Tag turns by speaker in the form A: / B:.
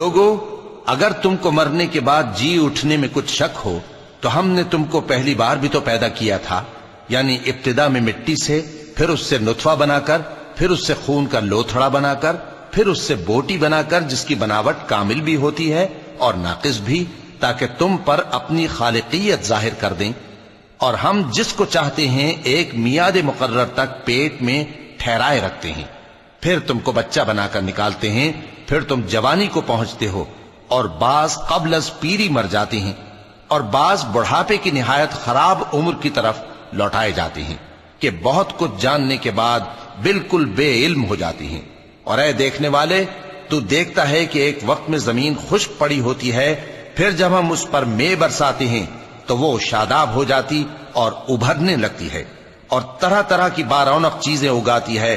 A: लोगों, अगर तुमको मरने के बाद जी उठने में कुछ शक हो तो हमने तुमको पहली बार भी तो पैदा किया था, यानी इब्तिदा में मिट्टी से, फिर उससे नुतफा बनाकर, फिर उससे खून का लोथड़ा बनाकर, फिर उससे बोटी बनाकर जिसकी बनावट कामिल भी होती है और नाकिस भी, ताकि तुम पर अपनी खालिकियत जाहिर कर दें। और हम जिसको चाहते हैं एक मियाद मुकर्रर तक पेट में ठहराए रखते हैं, फिर तुमको बच्चा बनाकर निकालते हैं, फिर तुम जवानी को पहुंचते हो, और बाज कब्लस पीरी मर जाते हैं, और बाज बुढ़ापे की निहायत खराब उम्र की तरफ लौटाए जाते हैं कि बहुत कुछ जानने के बाद बिल्कुल बेइल्म हो जाती हैं। और ऐ देखने वाले, तू देखता है कि एक वक्त में जमीन खुश्क पड़ी होती है, फिर जब हम उस पर मे बरसाते हैं तो वो शादाब हो जाती और उभरने लगती है और तरह तरह की बारौनक चीजें उगाती है